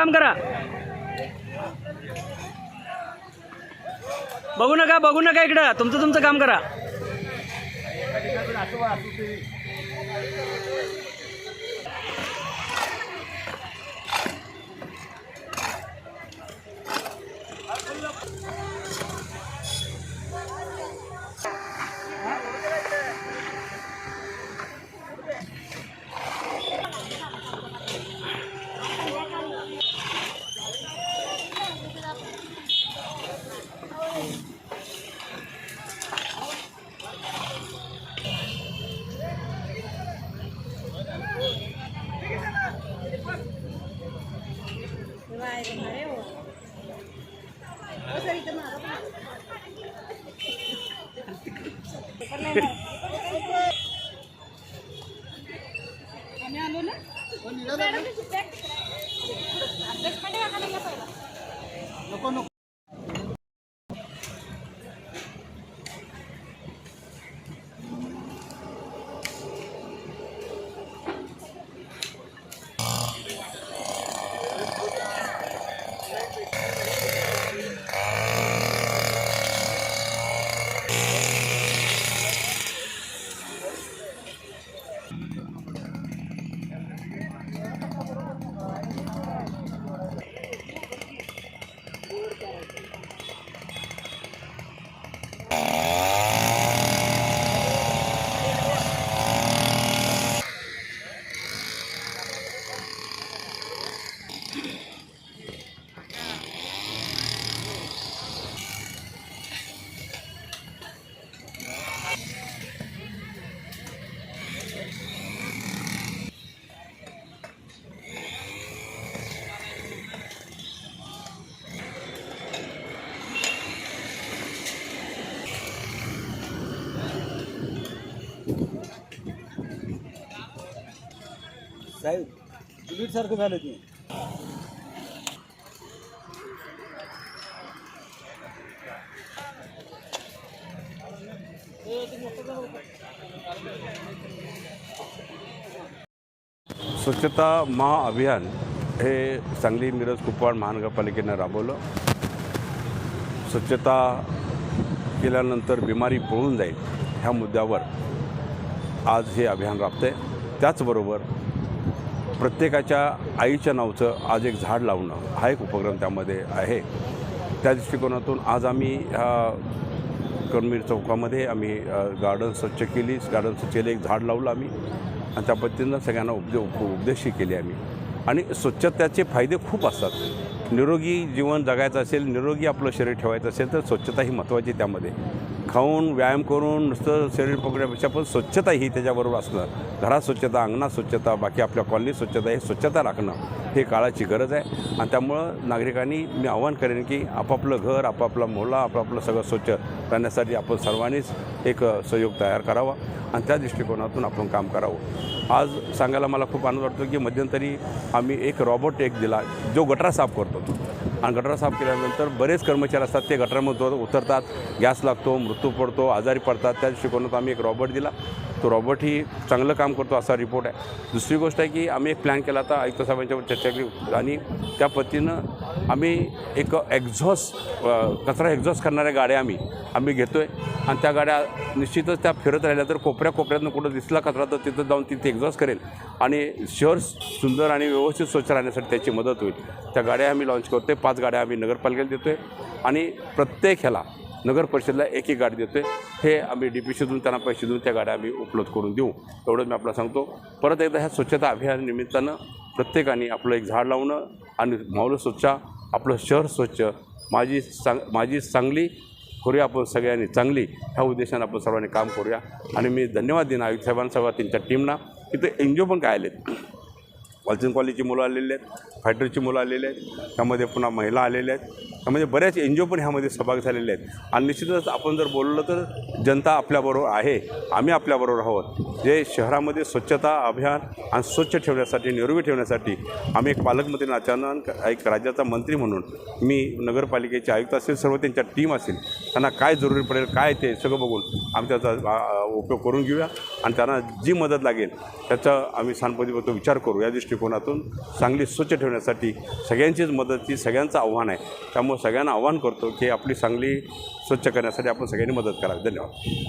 काम करा. बघू नका इकडं. तुमचं काम करा. साहेब बुलेट सारखं झालं ते. स्वच्छता महाअभियान हे सांगली मिरज कुपवाड महानगरपालिकेनं राबवलं. स्वच्छता केल्यानंतर बिमारी पळून जाईल ह्या मुद्द्यावर आज हे अभियान राबते. त्याचबरोबर प्रत्येकाच्या आईच्या नावाचं आज एक झाड लावणं हा एक उपक्रम त्यामध्ये आहे. त्या दृष्टिकोनातून आज आम्ही ह्या कर्मवीर चौकामध्ये आम्ही गार्डन स्वच्छ केली. गार्डन स्वच्छ केले, एक झाड लावलं आम्ही आणि त्या पद्धतीनं सगळ्यांना उपदेशही केले आम्ही. आणि स्वच्छतेचे फायदे खूप असतात. निरोगी जीवन जगायचं असेल, निरोगी आपलं शरीर ठेवायचं असेल तर स्वच्छता ही महत्त्वाची. त्यामध्ये खाऊन व्यायाम करून नुसतं शरीर पकडण्यापेक्षा पण स्वच्छता ही त्याच्याबरोबर असणं, घरात स्वच्छता, अंगणात स्वच्छता, बाकी आपल्या कॉलनीत स्वच्छता, हे स्वच्छता राखणं हे काळाची गरज आहे. आणि त्यामुळं नागरिकांनी मी आवाहन करेन की आपापलं घर, आपापला मोहल्ला, आपापलं सगळं स्वच्छ राहण्यासाठी आपण सर्वांनीच एक सहयोग तयार करावा आणि त्या दृष्टिकोनातून आपण काम करावं. आज सांगायला मला खूप आनंद वाटतो की मध्यंतरी आम्ही एक रॉबोट दिला जो गटार साफ करतो आणि गटार साफ केल्यानंतर बरेच कर्मचारी असतात ते गटारामध्ये उतरतात, गॅस लागतो, मृत्यू पडतो, आजारी पडतात. त्या दृष्टिकोनातून आम्ही एक रॉबोट दिला. तो रॉबोट ही चांगलं काम करतो असा रिपोर्ट आहे. दुसरी गोष्ट आहे की आम्ही एक प्लॅन केला होता, आयुक्त साहेबांच्यावर चर्चा केली आणि त्या पद्धतीनं आम्ही एक कचरा एक्झॉस्ट करणाऱ्या गाड्या आम्ही घेतो आहे आणि त्या गाड्या निश्चितच त्या फिरत राहिल्या तर कोपऱ्यातनं कुठं दिसला कचरा तर तिथं जाऊन तिथे एक्झॉस्ट करेल आणि शहर सुंदर आणि व्यवस्थित स्वच्छ राहण्यासाठी त्याची मदत होईल. त्या गाड्या आम्ही लॉन्च करतो आहे. 5 गाड्या आम्ही नगरपालिकेला देतो आहे आणि प्रत्येक ह्याला नगर परिषदेला एक गाडी देतो आहे. हे आम्ही DPCतून त्यांना पैसे देऊन त्या गाड्या आम्ही उपलब्ध करून देऊ. एवढंच मी आपल्याला सांगतो. परत एकदा ह्या स्वच्छता अभियानानिमित्तानं प्रत्येकाने आपलं एक झाड लावणं आणि माऊलं स्वच्छ, आपलं शहर स्वच्छ, माझी चांगली करूया आपण सगळ्यांनी चांगली, ह्या उद्देशाने आपण सर्वांनी काम करूया. आणि मी धन्यवाद देईन आयुक्त साहेबांना, त्यांच्या टीमना. इथं NGO पण काय आलेत, वालचंद कॉलेजची मुलं आलेली आहेत, फायटरची मुलं आलेली आहेत, त्यामध्ये पुन्हा महिला आलेल्या आहेत, त्यामध्ये बऱ्याच NGO पण ह्यामध्ये सहभागी झालेले आहेत. आणि निश्चितच आपण जर बोललो तर जनता आपल्याबरोबर आहे, आम्ही आपल्याबरोबर आहोत. जे शहरामध्ये स्वच्छता अभियान आणि स्वच्छ ठेवण्यासाठी, निरोगी ठेवण्यासाठी आम्ही एक पालकमंत्री नात्यानं, एक राज्याचा मंत्री म्हणून मी नगरपालिकेचे आयुक्त असेल, सर्व त्यांच्या टीम असेल, त्यांना काय जरुरी पडेल काय ते सगळं बघून आम्ही त्याचा उपयोग करून घेऊया आणि त्यांना जी मदत लागेल त्याचा आम्ही सांप्रतिक विचार करू. या दृष्टी दृष्टिकोनातून सांगली स्वच्छ ठेवण्यासाठी सगळ्यांचीच मदतची सगळ्यांचं आव्हान आहे. त्यामुळे सगळ्यांना आव्हान करतो की आपली सांगली स्वच्छ करण्यासाठी आपण सगळ्यांनी मदत करावी. धन्यवाद.